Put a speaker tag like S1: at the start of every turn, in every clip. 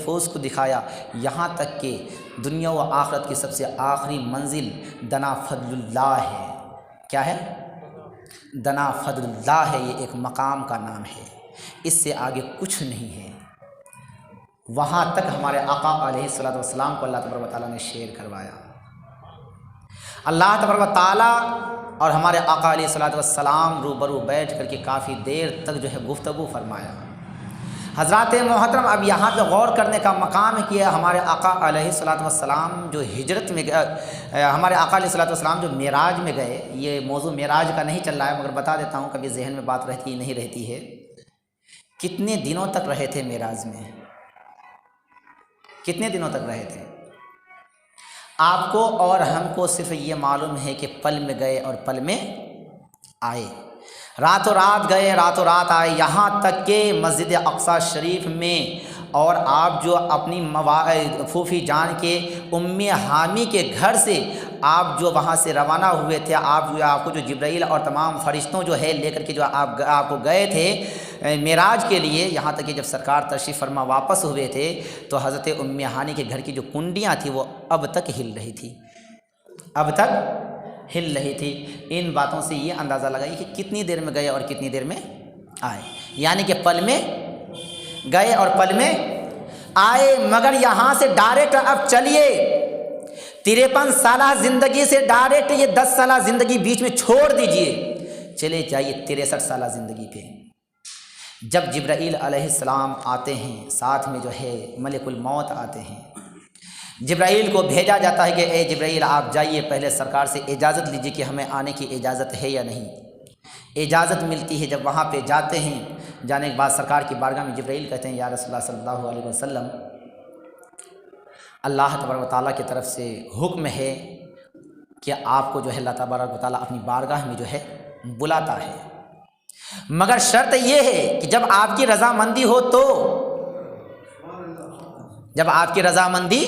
S1: نفوس کو دکھایا، یہاں تک کہ دنیا و آخرت کی سب سے آخری منزل دنا فضل اللہ ہے۔ کیا ہے؟ دنا فضل اللہ ہے، یہ ایک مقام کا نام ہے، اس سے آگے کچھ نہیں ہے۔ وہاں تک ہمارے آقا علیہ الصلوۃ والسلام کو اللہ تبارک و تعالیٰ نے شیئر کروایا۔ اللہ تبارک و تعالیٰ اور ہمارے آقا علیہ الصلوۃ والسلام روبرو بیٹھ کر کے کافی دیر تک جو ہے گفتگو فرمایا۔ حضرات محترم، اب یہاں پہ غور کرنے کا مقام ہے کہ ہمارے آقا علیہ الصلوۃ والسلام جو ہجرت میں ہمارے آقا علیہ الصلوۃ والسلام جو معراج میں گئے، یہ موضوع معراج کا نہیں چل رہا ہے مگر بتا دیتا ہوں، کبھی ذہن میں بات رہتی نہیں رہتی ہے۔ کتنے دنوں تک رہے تھے معراج میں؟ کتنے دنوں تک رہے تھے؟ آپ کو اور ہم کو صرف یہ معلوم ہے کہ پل میں گئے اور پل میں آئے، راتوں رات گئے راتوں رات آئے، یہاں تک کہ مسجد اقصی شریف میں، اور آپ جو اپنی پھوپھی جان کے ام حامی کے گھر سے آپ جو وہاں سے روانہ ہوئے تھے، آپ کو جو جبرائیل اور تمام فرشتوں جو ہے لے کر کے جو آپ کو گئے تھے معراج کے لیے، یہاں تک کہ جب سرکار تشریف فرما واپس ہوئے تھے تو حضرت ام حانی کے گھر کی جو کنڈیاں تھیں وہ اب تک ہل رہی تھی، اب تک ہل رہی تھی۔ ان باتوں سے یہ اندازہ لگائیے کہ کتنی دیر میں گئے اور کتنی دیر میں آئے، یعنی کہ پل میں گئے اور پل میں آئے۔ مگر یہاں سے ڈائریکٹ اب چلیے 53 سالہ زندگی سے ڈائریکٹ یہ 10 سالہ زندگی بیچ میں چھوڑ دیجئے، چلے جائیے 63 سالہ زندگی پہ۔ جب جبرائیل علیہ السلام آتے ہیں، ساتھ میں جو ہے ملک الموت آتے ہیں، جبرائیل کو بھیجا جاتا ہے کہ اے جبرائیل آپ جائیے، پہلے سرکار سے اجازت لیجیے کہ ہمیں آنے کی اجازت ہے یا نہیں۔ اجازت ملتی ہے، جب وہاں پہ جاتے ہیں، جانے کے بعد سرکار کی بارگاہ میں جبرائیل کہتے ہیں یا رسول اللہ صلی اللہ علیہ وسلم، اللہ تبارک و تعالیٰ کی طرف سے حکم ہے کہ آپ کو جو ہے اللہ تبارک و تعالیٰ اپنی بارگاہ میں جو ہے بلاتا ہے، مگر شرط یہ ہے کہ جب آپ کی رضامندی ہو تو، جب آپ کی رضامندی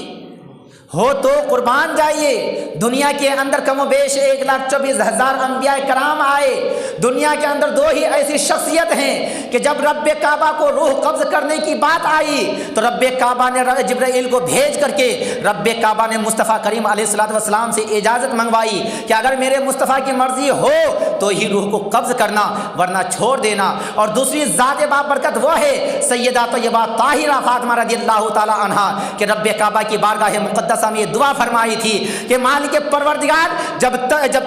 S1: ہو تو قربان جائیے۔ دنیا کے اندر کم و بیش 1,24,000 انبیاء کرام آئے، دنیا کے اندر 2 ہی ایسی شخصیت ہیں کہ جب رب کعبہ کو روح قبض کرنے کی بات آئی تو رب کعبہ نے جبرائیل کو بھیج کر کے رب کعبہ نے مصطفیٰ کریم علیہ الصلوۃ والسلام سے اجازت منگوائی کہ اگر میرے مصطفیٰ کی مرضی ہو تو ہی روح کو قبض کرنا، ورنہ چھوڑ دینا۔ اور دوسری ذات بابرکت وہ ہے سیدہ طیبہ طاہرہ فاطمہ رضی اللہ تعالی عنہا کہ رب کعبہ کی بارگاہ مقدسہ میں یہ دعا فرمائی تھی کہ مالک پروردگار جب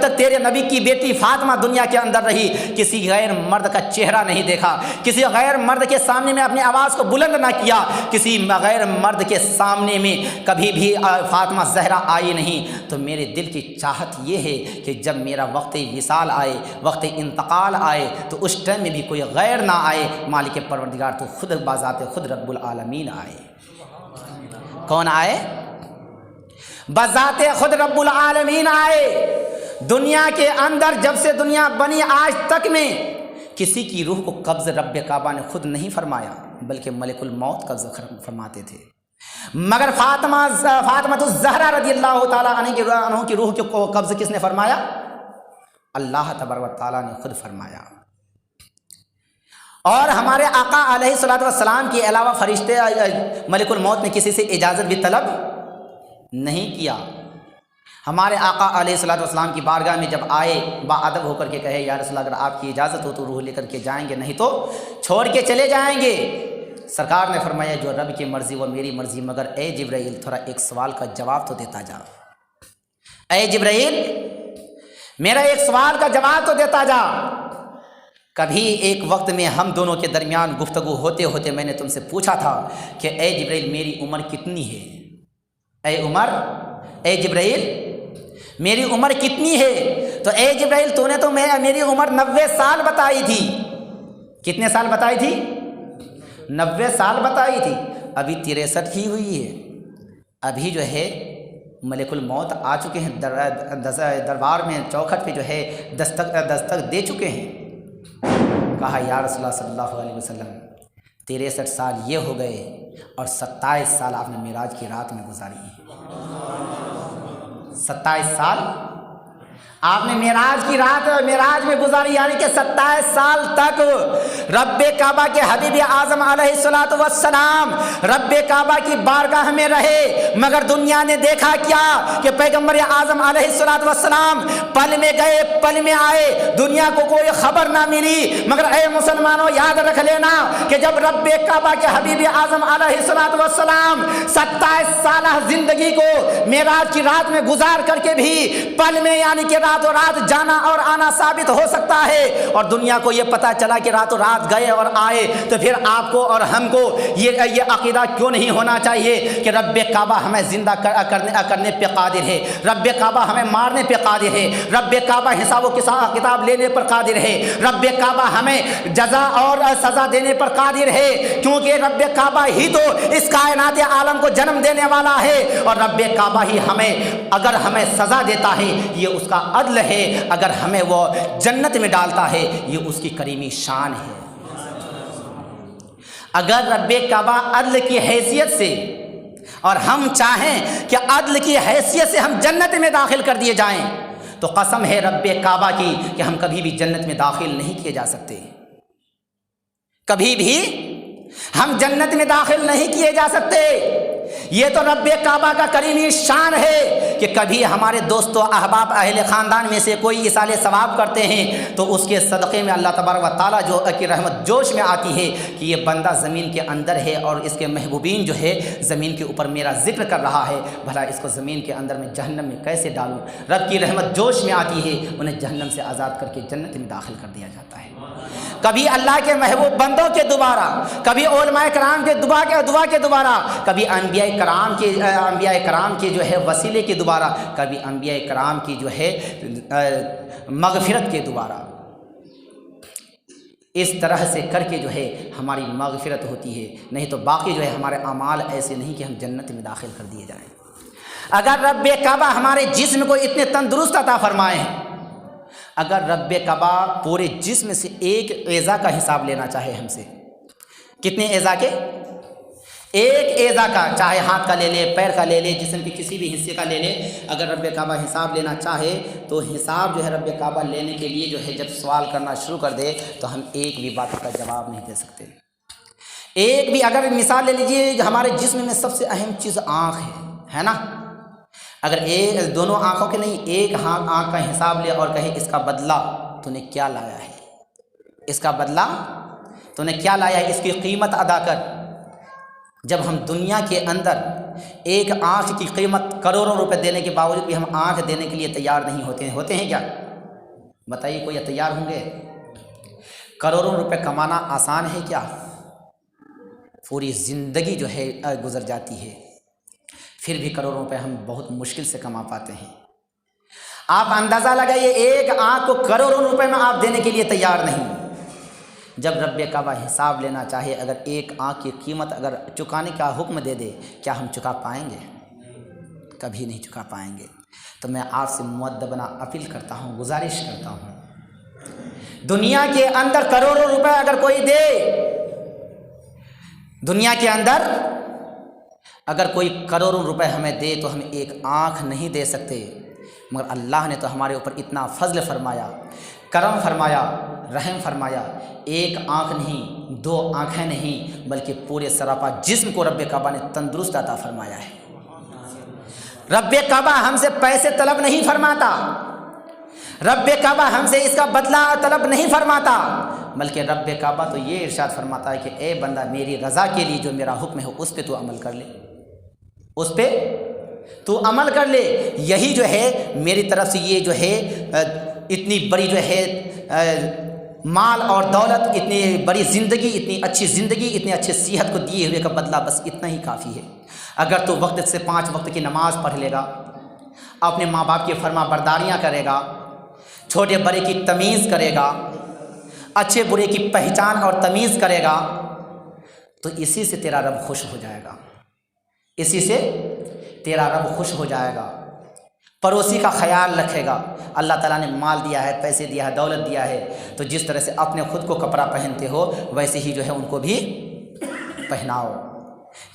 S1: تک تیرے نبی کی بیٹی فاطمہ دنیا کے اندر رہی، کسی غیر مرد کا چہرہ نہیں دیکھا، کسی غیر مرد کے سامنے میں اپنی آواز کو بلند نہ کیا، کسی غیر مرد کے سامنے میں کبھی بھی فاطمہ زہرا آئی نہیں۔ تو میرے دل کی چاہت یہ ہے کہ جب میرا وقت وصال آئے، وقت انتقال آئے تو اس ٹائم میں بھی کوئی غیر نہ آئے، مالک پروردگار تو خود بذات خود رب العالمین آئے۔ کون آئے؟ بذات خود رب العالمین آئے۔ دنیا کے اندر جب سے دنیا بنی آج تک میں کسی کی روح کو قبض رب کعبہ نے خود نہیں فرمایا بلکہ ملک الموت قبض فرماتے تھے، مگر فاطمہ الزہرا رضی اللہ تعالیٰ عنہ کی روح کو قبض کس نے فرمایا؟ اللہ تبارک و تعالیٰ نے خود فرمایا۔ اور ہمارے آقا علیہ الصلوۃ والسلام کے علاوہ فرشتے ملک الموت نے کسی سے اجازت بھی طلب نہیں کیا۔ ہمارے آقا علیہ الصلوۃ والسلام کی بارگاہ میں جب آئے، باادب ہو کر کے کہے یا رسول اللہ اگر آپ کی اجازت ہو تو روح لے کر کے جائیں گے، نہیں تو چھوڑ کے چلے جائیں گے۔ سرکار نے فرمایا جو رب کی مرضی وہ میری مرضی، مگر اے جبرائیل تھوڑا ایک سوال کا جواب تو دیتا جا، اے جبرائیل میرا ایک سوال کا جواب تو دیتا جا۔ کبھی ایک وقت میں ہم دونوں کے درمیان گفتگو ہوتے ہوتے میں نے تم سے پوچھا تھا کہ اے جبرائیل میری عمر کتنی ہے؟ اے جبرائیل میری عمر کتنی ہے؟ تو اے جبرائیل تو نے تو میری عمر 90 سال بتائی تھی۔ کتنے سال بتائی تھی؟ 90 سال بتائی تھی، ابھی 63 ہی ہوئی ہے۔ ابھی جو ہے ملک الموت آ چکے ہیں، دربار میں چوکھٹ پہ جو ہے دستک دے چکے ہیں۔ کہا یا رسول اللہ صلی اللہ علیہ وسلم 63 سال یہ ہو گئے اور 27 سال آپ نے معراج کی رات میں گزاری ہے۔ 27 سال آپ نے معراج کی رات معراج میں گزاری، یعنی کہ 27 سال تک رب کعبہ کے حبیب اعظم علیہ الصلوۃ والسلام رب کعبہ کی بارگاہ میں رہے، مگر دنیا نے دیکھا کیا کہ پیغمبر اعظم علیہ الصلوۃ والسلام پل میں گئے پل میں آئے، دنیا کو کوئی خبر نہ ملی۔ مگر اے مسلمانوں یاد رکھ لینا کہ جب رب کعبہ کے حبیب اعظم علیہ الصلوۃ والسلام 27 سالہ زندگی کو معراج کی رات میں گزار کر کے بھی پل میں، یعنی کہ راتوں رات جانا اور آنا ثابت ہو سکتا ہے، اور دنیا کو یہ پتا چلا کہ راتوں رات گئے اور آئے، تو پھر آپ کو اور ہم کو یہ عقیدہ کیوں نہیں ہونا چاہیے کہ رب کعبہ ہمیں زندہ کرنے پہ قادر ہے، رب کعبہ ہمیں مارنے پہ قادر ہے، رب کعبہ حساب و کتاب لینے پر قادر ہے، رب کعبہ ہمیں جزا اور سزا دینے پر قادر ہے، کیونکہ رب کعبہ ہی تو اس کائنات عالم کو جنم دینے والا ہے، اور رب کعبہ ہی اگر ہمیں سزا دیتا ہے یہ اس کا عدل ہے، اگر ہمیں وہ جنت میں ڈالتا ہے یہ اس کی کریمی شان ہے۔ اگر رب کعبہ عدل کی حیثیت سے اور ہم چاہیں کہ عدل کی حیثیت سے ہم جنت میں داخل کر دیے جائیں تو قسم ہے رب کعبہ کی کہ ہم کبھی بھی جنت میں داخل نہیں کیے جا سکتے، کبھی بھی ہم جنت میں داخل نہیں کیے جا سکتے۔ یہ تو رب کعبہ کا کریمی شان ہے کہ کبھی ہمارے دوست و احباب اہل خاندان میں سے کوئی ایصال ثواب کرتے ہیں تو اس کے صدقے میں اللہ تبارک و تعالیٰ کی رحمت جوش میں آتی ہے کہ یہ بندہ زمین کے اندر ہے اور اس کے محبوبین جو ہے زمین کے اوپر میرا ذکر کر رہا ہے، بھلا اس کو زمین کے اندر میں جہنم میں کیسے ڈالوں؟ رب کی رحمت جوش میں آتی ہے، انہیں جہنم سے آزاد کر کے جنت میں داخل کر دیا جاتا ہے۔ کبھی اللہ کے محبوب بندوں کے دوبارہ، کبھی علماء کرام کے دعا کے دوبارہ، کبھی انبیاء کرام کے جو ہے وسیلے کے دوبارہ، کبھی انبیاء کرام کی جو ہے مغفرت کے دوبارہ، اس طرح سے کر کے جو ہے ہماری مغفرت ہوتی ہے، نہیں تو باقی جو ہے ہمارے اعمال ایسے نہیں کہ ہم جنت میں داخل کر دیے جائیں۔ اگر رب کعبہ ہمارے جسم کو اتنے تندرست عطا فرمائے ہیں، اگر رب کعبہ پورے جسم سے ایک اعضا کا حساب لینا چاہے ہم سے، کتنے اعضا کے؟ ایک اعضا کا، چاہے ہاتھ کا لے لے، پیر کا لے لے، جسم کے کسی بھی حصے کا لے لے، اگر رب کعبہ حساب لینا چاہے تو حساب جو ہے رب کعبہ لینے کے لیے جو ہے جب سوال کرنا شروع کر دے تو ہم ایک بھی بات کا جواب نہیں دے سکتے۔ ایک بھی، اگر مثال لے لیجیے ہمارے جسم میں سب سے اہم چیز آنکھ ہے نا، اگر دونوں آنکھوں کے نہیں، ایک آنکھ کا حساب لے اور کہے اس کا بدلہ تو نے کیا لایا ہے، اس کا بدلہ تو نے کیا لایا ہے، اس کی قیمت ادا کر۔ جب ہم دنیا کے اندر ایک آنکھ کی قیمت کروڑوں روپے دینے کے باوجود بھی ہم آنکھ دینے کے لیے تیار نہیں ہوتے ہیں کیا؟ بتائیے کوئی تیار ہوں گے؟ کروڑوں روپے کمانا آسان ہے کیا؟ پوری زندگی جو ہے گزر جاتی ہے، پھر بھی کروڑوں روپے ہم بہت مشکل سے کما پاتے ہیں۔ آپ اندازہ لگائیے ایک آنکھ کو کروڑوں روپے میں آپ دینے کے لیے تیار نہیں، جب رب کعبہ حساب لینا چاہے اگر ایک آنکھ کی قیمت اگر چکانے کا حکم دے دے، کیا ہم چکا پائیں گے؟ کبھی نہیں چکا پائیں گے۔ تو میں آپ سے مؤدبانہ اپیل کرتا ہوں، گزارش کرتا ہوں، دنیا کے اندر کروڑوں روپے اگر کوئی دے، دنیا کے اندر اگر کوئی کروڑوں روپے ہمیں دے تو ہم ایک آنکھ نہیں دے سکتے، مگر اللہ نے تو ہمارے اوپر اتنا فضل فرمایا، کرم فرمایا، رحم فرمایا، ایک آنکھ نہیں، دو آنکھیں نہیں، بلکہ پورے سراپا جسم کو رب کعبہ نے تندرست عطا فرمایا ہے۔ رب کعبہ ہم سے پیسے طلب نہیں فرماتا، رب کعبہ ہم سے اس کا بدلہ طلب نہیں فرماتا، بلکہ رب کعبہ تو یہ ارشاد فرماتا ہے کہ اے بندہ میری رضا کے لیے جو میرا حکم ہے اس پہ تو عمل کر لے، اس پہ تو عمل کر لے۔ یہی جو ہے میری طرف سے یہ جو ہے اتنی بڑی جو ہے مال اور دولت، اتنی بڑی زندگی، اتنی اچھی زندگی، اتنے اچھے صحت کو دیے ہوئے کا بدلہ بس اتنا ہی کافی ہے۔ اگر تو وقت سے 5 وقت کی نماز پڑھ لے گا، اپنے ماں باپ کی فرما برداریاں کرے گا، چھوٹے بڑے کی تمیز کرے گا، اچھے برے کی پہچان اور تمیز کرے گا، تو اسی سے تیرا رب خوش ہو جائے گا، اسی سے تیرا رب خوش ہو جائے گا۔ پڑوسی کا خیال رکھے گا۔ اللہ تعالیٰ نے مال دیا ہے، پیسے دیا ہے، دولت دیا ہے، تو جس طرح سے اپنے خود کو کپڑا پہنتے ہو ویسے ہی جو ہے ان کو بھی پہناؤ۔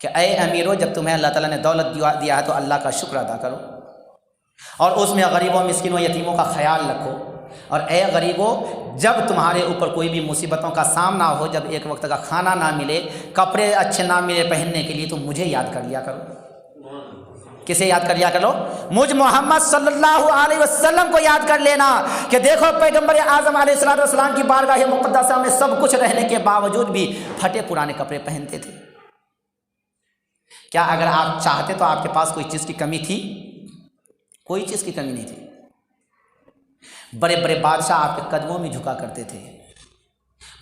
S1: کہ اے امیروں، جب تمہیں اللہ تعالیٰ نے دولت دیا ہے تو اللہ کا شکر ادا کرو اور اس میں غریبوں مسکینوں یتیموں کا خیال رکھو، اور اے غریبوں، جب تمہارے اوپر کوئی بھی مصیبتوں کا سامنا ہو، جب ایک وقت کا کھانا نہ ملے، کپڑے اچھے نہ ملے پہننے کے لیے، تو مجھے یاد کر لیا کرو۔ کسے یاد کر لیا کرو؟ مجھ محمد صلی اللہ علیہ وسلم کو یاد کر لینا کہ دیکھو پیغمبر اعظم علیہ السلام کی بارگاہ مقدسہ میں سب کچھ رہنے کے باوجود بھی پھٹے پرانے کپڑے پہنتے تھے۔ کیا اگر آپ چاہتے تو آپ کے پاس کوئی چیز کی کمی تھی؟ کوئی چیز کی کمی نہیں تھی۔ بڑے بڑے بادشاہ آپ کے قدموں میں جھکا کرتے تھے۔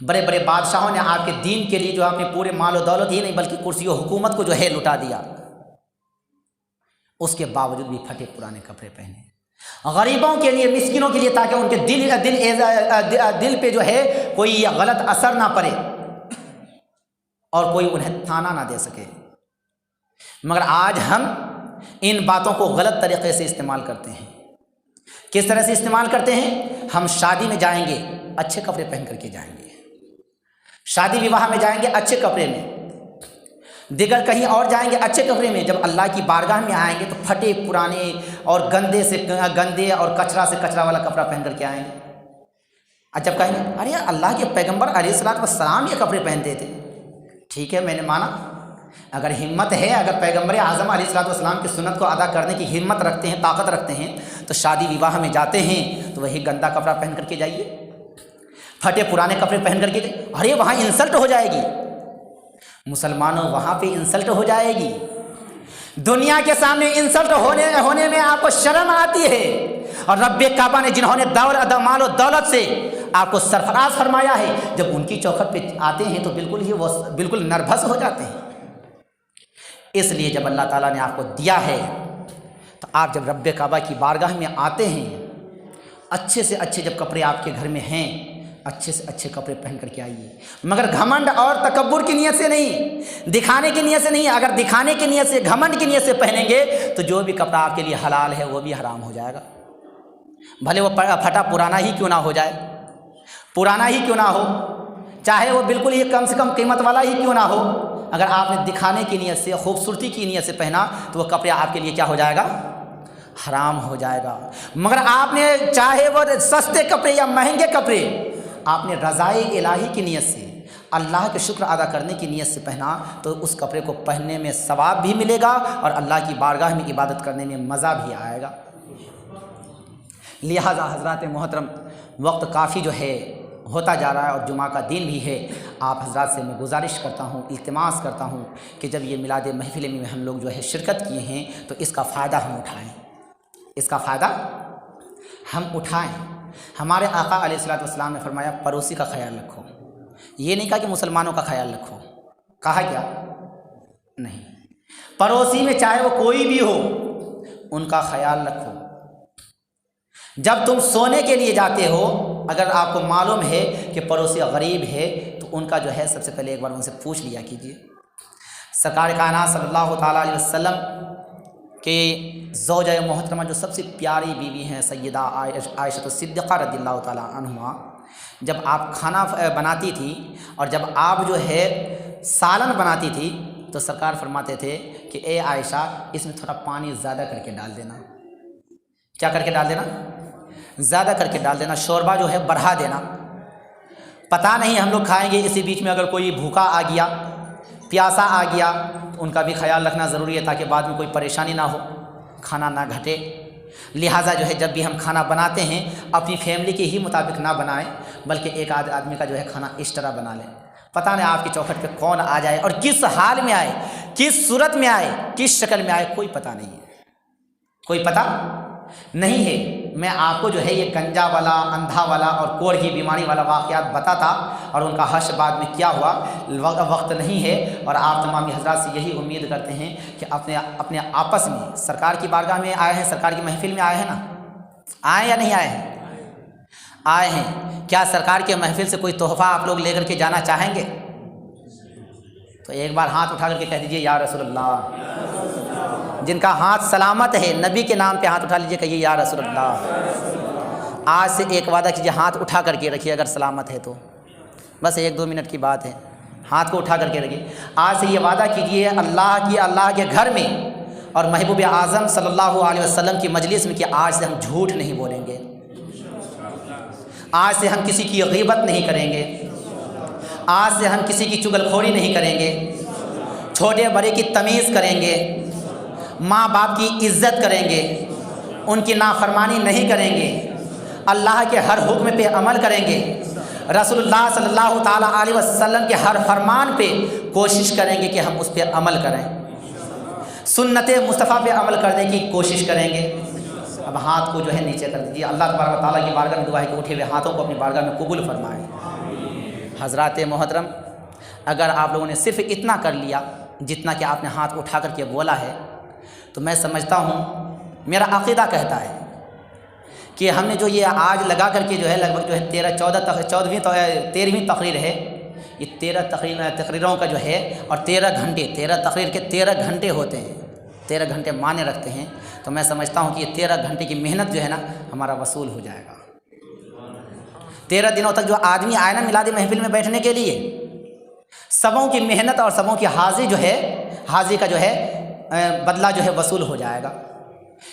S1: بڑے بڑے بادشاہوں نے آپ کے دین کے لیے جو اپنے پورے مال و دولت ہی نہیں بلکہ کرسی و حکومت کو جو ہے لٹا دیا، اس کے باوجود بھی پھٹے پرانے کپڑے پہنے، غریبوں کے لیے، مسکینوں کے لیے، تاکہ ان کے دل پہ جو ہے کوئی غلط اثر نہ پڑے اور کوئی انہیں تانا نہ دے سکے۔ مگر آج ہم ان باتوں کو غلط طریقے سے استعمال کرتے ہیں۔ کس طرح سے استعمال کرتے ہیں؟ ہم شادی میں جائیں گے اچھے کپڑے پہن کر کے جائیں گے، شادی وواہ میں جائیں گے اچھے کپڑے میں، دیگر کہیں اور جائیں گے اچھے کپڑے میں، جب اللہ کی بارگاہ میں آئیں گے تو پھٹے پرانے اور گندے اور کچرا سے کچرا والا کپڑا پہن کر کے آئیں گے۔ جب کہیں گے ارے اللہ کے پیغمبر علیہ السلام یہ کپڑے پہنتے تھے، ٹھیک ہے میں نے مانا، اگر ہمت ہے، اگر پیغمبر اعظم علیہ السلام کی سنت کو ادا کرنے کی ہمت رکھتے ہیں، طاقت رکھتے ہیں، تو شادی وواہ میں جاتے ہیں تو وہی گندا کپڑا پہن کر کے جائیے، پھٹے پرانے کپڑے پہن کر کے جائیے۔ ارے وہاں انسلٹ ہو جائے گی، مسلمانوں وہاں پہ انسلٹ ہو جائے گی، دنیا کے سامنے انسلٹ ہونے میں آپ کو شرم آتی ہے، اور رب کعبہ نے جنہوں نے مال و دولت سے آپ کو سرفراز فرمایا ہے، جب ان کی چوکھٹ پہ آتے ہیں تو بالکل نروس ہو جاتے ہیں۔ اس لیے جب اللہ تعالیٰ نے آپ کو دیا ہے تو آپ جب رب کعبہ کی بارگاہ میں آتے ہیں، اچھے سے اچھے جب کپڑے آپ کے گھر میں ہیں، اچھے سے اچھے کپڑے پہن کر کے آئیے، مگر گھمنڈ اور تکبر کی نیت سے نہیں، دکھانے کی نیت سے نہیں۔ اگر دکھانے کی نیت سے، گھمنڈ کی نیت سے پہنیں گے تو جو بھی کپڑا آپ کے لیے حلال ہے وہ بھی حرام ہو جائے گا، بھلے وہ پھٹا پرانا ہی کیوں نہ ہو جائے، پرانا ہی کیوں نہ ہو، چاہے وہ بالکل ہی کم سے کم قیمت والا ہی کیوں نہ ہو، اگر آپ نے دکھانے کی نیت سے، خوبصورتی کی نیت سے پہنا تو وہ کپڑے آپ کے لیے کیا ہو جائے گا؟ حرام ہو جائے گا۔ مگر آپ نے چاہے وہ سستے کپڑے یا مہنگے کپڑے، آپ نے رضائے الہی کی نیت سے، اللہ کے شکر ادا کرنے کی نیت سے پہنا تو اس کپڑے کو پہننے میں ثواب بھی ملے گا اور اللہ کی بارگاہ میں عبادت کرنے میں مزہ بھی آئے گا۔ لہذا حضرات محترم، وقت کافی جو ہے ہوتا جا رہا ہے اور جمعہ کا دن بھی ہے، آپ حضرات سے میں گزارش کرتا ہوں، التماس کرتا ہوں کہ جب یہ میلاد محفل میں ہم لوگ جو ہے شرکت کیے ہیں تو اس کا فائدہ ہم اٹھائیں، اس کا فائدہ ہم اٹھائیں۔ ہمارے آقا علیہ السلام نے فرمایا پڑوسی کا خیال رکھو، یہ نہیں کہا کہ مسلمانوں کا خیال رکھو، کہا کیا؟ نہیں، پڑوسی میں چاہے وہ کوئی بھی ہو ان کا خیال رکھو۔ جب تم سونے کے لیے جاتے ہو، اگر آپ کو معلوم ہے کہ پڑوسی غریب ہے تو ان کا جو ہے سب سے پہلے ایک بار ان سے پوچھ لیا کیجیے۔ سرکار کائنات صلی اللہ تعالیٰ علیہ وسلم کہ زوجہ محترمہ جو سب سے پیاری بیوی ہیں سیدہ عائشہ صدیقہ رضی اللہ تعالیٰ عنہا، جب آپ کھانا بناتی تھی اور جب آپ جو ہے سالن بناتی تھی تو سرکار فرماتے تھے کہ اے عائشہ اس میں تھوڑا پانی زیادہ کر کے ڈال دینا۔ کیا کر کے ڈال دینا؟ زیادہ کر کے ڈال دینا، شوربہ جو ہے بڑھا دینا۔ پتہ نہیں ہم لوگ کھائیں گے، اسی بیچ میں اگر کوئی بھوکا آ گیا، پیاسا آ گیا تو ان کا بھی خیال رکھنا ضروری ہے تاکہ بعد میں کوئی پریشانی نہ ہو، کھانا نہ گھٹے۔ لہٰذا جو ہے جب بھی ہم کھانا بناتے ہیں اپنی فیملی کے ہی مطابق نہ بنائیں، بلکہ ایک آدمی کا جو ہے کھانا اس طرح بنا لیں۔ پتہ نہیں آپ کی چوکھٹ پہ کون آ جائے اور کس حال میں آئے، کس صورت میں آئے، کس شکل میں آئے، کوئی پتہ نہیں ہے، کوئی پتہ نہیں ہے۔ میں آپ کو جو ہے یہ گنجا والا، اندھا والا اور کوڑ کی بیماری والا واقعات بتاتا اور ان کا حشر بعد میں کیا ہوا، وقت نہیں ہے، اور آپ تمامی حضرات سے یہی امید کرتے ہیں کہ اپنے آپس میں سرکار کی بارگاہ میں آئے ہیں، سرکار کی محفل میں آئے ہیں نا، آئے یا نہیں آئے ہیں؟ آئے ہیں۔ کیا سرکار کے محفل سے کوئی تحفہ آپ لوگ لے کر کے جانا چاہیں گے؟ تو ایک بار ہاتھ اٹھا کر کے کہہ دیجئے یا رسول اللہ۔ جن کا ہاتھ سلامت ہے نبی کے نام پہ ہاتھ اٹھا لیجئے، کہیے یا رسول اللہ۔ آج سے ایک وعدہ کیجئے، ہاتھ اٹھا کر کے رکھیے اگر سلامت ہے تو، بس 1-2 منٹ کی بات ہے، ہاتھ کو اٹھا کر کے رکھیے. آج سے یہ وعدہ کیجیے اللہ کے گھر میں اور محبوب اعظم صلی اللہ علیہ وسلم کی مجلس میں کہ آج سے ہم جھوٹ نہیں بولیں گے, آج سے ہم کسی کی غیبت نہیں کریں گے, آج سے ہم کسی کی چغل خوری نہیں کریں گے, چھوٹے بڑے کی تمیز کریں گے, ماں باپ کی عزت کریں گے, ان کی نافرمانی نہیں کریں گے, اللہ کے ہر حکم پہ عمل کریں گے, رسول اللہ صلی اللہ تعالیٰ علیہ وسلم کے ہر فرمان پہ کوشش کریں گے کہ ہم اس پہ عمل کریں, سنت مصطفیٰ پہ عمل کرنے کی کوشش کریں گے. اب ہاتھ کو جو ہے نیچے کر دیجیے. اللہ تبارک و تعالیٰ کی بارگاہ میں دعا ہے کہ اٹھے ہوئے ہاتھوں کو اپنی بارگاہ میں قبول فرمائے. حضرات محترم, اگر آپ لوگوں نے صرف اتنا کر لیا جتنا کہ آپ نے ہاتھ اٹھا کر کے بولا ہے, تو میں سمجھتا ہوں, میرا عقیدہ کہتا ہے کہ ہم نے جو یہ آج لگا کر کے جو ہے لگ بھگ جو ہے 13ویں تقریر ہے, یہ 13 تقریروں کا جو ہے اور 13 تقریر کے 13 گھنٹے ہوتے ہیں, 13 گھنٹے معنی رکھتے ہیں. تو میں سمجھتا ہوں کہ یہ 13 گھنٹے کی محنت جو ہے نا ہمارا وصول ہو جائے گا. 13 دنوں تک جو آدمی آئے نا میلاد محفل میں بیٹھنے کے لیے, سبوں کی محنت اور سبوں کی حاضری کا جو ہے بدلہ جو ہے وصول ہو جائے گا.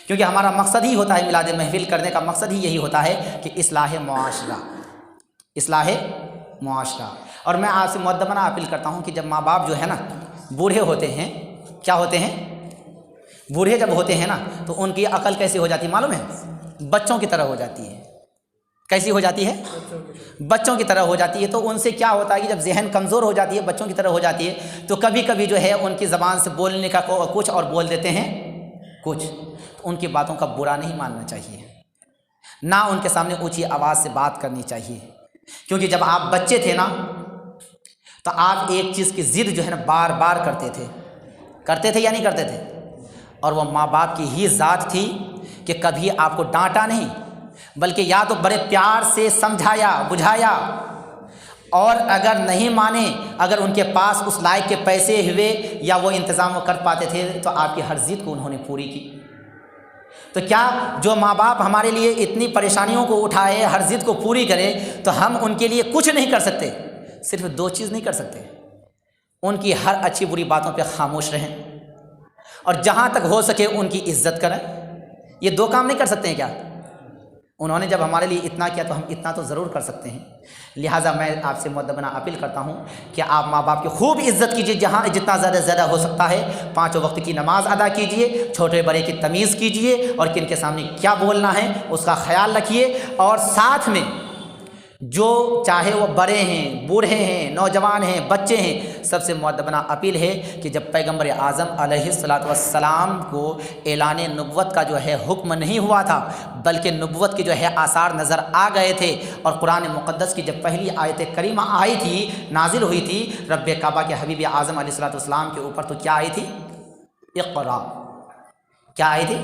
S1: کیونکہ ہمارا مقصد ہی ہوتا ہے, میلاد محفل کرنے کا مقصد ہی یہی ہوتا ہے کہ اصلاح معاشرہ. اور میں آپ سے مؤدبانہ اپیل کرتا ہوں کہ جب ماں باپ جو ہے نا بوڑھے ہوتے ہیں, کیا ہوتے ہیں, بوڑھے جب ہوتے ہیں نا تو ان کی عقل کیسی ہو جاتی ہے معلوم ہے؟ بچوں کی طرح ہو جاتی ہے. کیسی ہو جاتی ہے؟ بچوں کی طرح ہو جاتی ہے. تو ان سے کیا ہوتا ہے کہ جب ذہن کمزور ہو جاتی ہے, بچوں کی طرح ہو جاتی ہے, تو کبھی کبھی جو ہے ان کی زبان سے بولنے کا کچھ اور بول دیتے ہیں کچھ. تو ان کی باتوں کا برا نہیں ماننا چاہیے, نہ ان کے سامنے اونچی آواز سے بات کرنی چاہیے. کیونکہ جب آپ بچے تھے نا تو آپ ایک چیز کی ضد جو ہے نا بار بار کرتے تھے یا نہیں کرتے تھے؟ اور وہ ماں باپ کی ہی ذات تھی کہ کبھی آپ کو ڈانٹا نہیں, بلکہ یا تو بڑے پیار سے سمجھایا بجھایا, اور اگر نہیں مانے, اگر ان کے پاس اس لائق کے پیسے ہوئے یا وہ انتظام کر پاتے تھے تو آپ کی ہر ضد کو انہوں نے پوری کی. تو کیا جو ماں باپ ہمارے لیے اتنی پریشانیوں کو اٹھائے, ہر ضد کو پوری کرے, تو ہم ان کے لیے کچھ نہیں کر سکتے؟ صرف 2 چیز نہیں کر سکتے, ان کی ہر اچھی بری باتوں پہ خاموش رہیں اور جہاں تک ہو سکے ان کی عزت کریں. یہ 2 کام نہیں کر سکتے ہیں کیا؟ انہوں نے جب ہمارے لیے اتنا کیا تو ہم اتنا تو ضرور کر سکتے ہیں. لہٰذا میں آپ سے مؤدبانہ اپیل کرتا ہوں کہ آپ ماں باپ کی خوب عزت کیجیے, جہاں جتنا زیادہ سے زیادہ ہو سکتا ہے. 5 وقت کی نماز ادا کیجیے, چھوٹے بڑے کی تمیز کیجیے, اور کن کے سامنے کیا بولنا ہے اس کا خیال رکھیے. اور ساتھ میں جو چاہے وہ بڑے ہیں, بوڑھے ہیں, نوجوان ہیں, بچے ہیں, سب سے مؤدبانہ اپیل ہے کہ جب پیغمبر اعظم علیہ الصلوۃ والسلام کو اعلان نبوت کا جو ہے حکم نہیں ہوا تھا, بلکہ نبوت کے جو ہے آثار نظر آ گئے تھے, اور قرآن مقدس کی جب پہلی آیت کریمہ آئی تھی, نازل ہوئی تھی رب کعبہ کے حبیب اعظم علیہ الصلوۃ والسلام کے اوپر, تو کیا آئی تھی؟ اقرا. کیا آئی تھی؟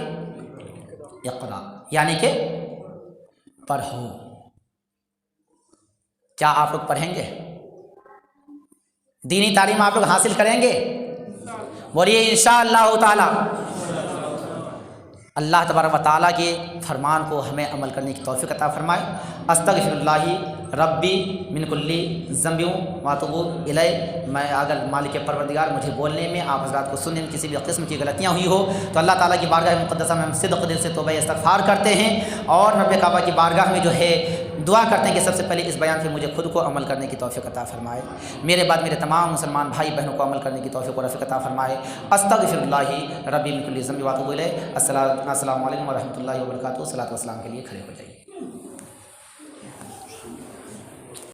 S1: اقرا, یعنی کہ پڑھو. کیا آپ لوگ پڑھیں گے؟ دینی تعلیم آپ لوگ حاصل کریں گے؟ بولیے انشاءاللہ تعالی. اللہ تبارک و تعالیٰ کے فرمان کو ہمیں عمل کرنے کی توفیق عطا فرمائے. استغفر اللہ ربی من کل ذنب واتوب الیہ. میں اگر مالک پروردگار مجھے بولنے میں, آپ حضرات کو سننے میں کسی بھی قسم کی غلطیاں ہوئی ہو تو اللہ تعالیٰ کی بارگاہ مقدسہ میں ہم صدق دل سے توبہ استغفار کرتے ہیں, اور رب کعبہ کی بارگاہ میں جو ہے دعا کرتے ہیں کہ سب سے پہلے اس بیان سے مجھے خود کو عمل کرنے کی توفیق عطا فرمائے, میرے بعد میرے تمام مسلمان بھائی بہنوں کو عمل کرنے کی توفیق و رفیق عطا فرمائے. استغفر اللہ ربی من کل ذنب واتوب الیہ. السلام علیکم ورحمۃ اللہ وبرکاتہ. صلاۃ و سلام کے لیے کھڑے ہو جائیے.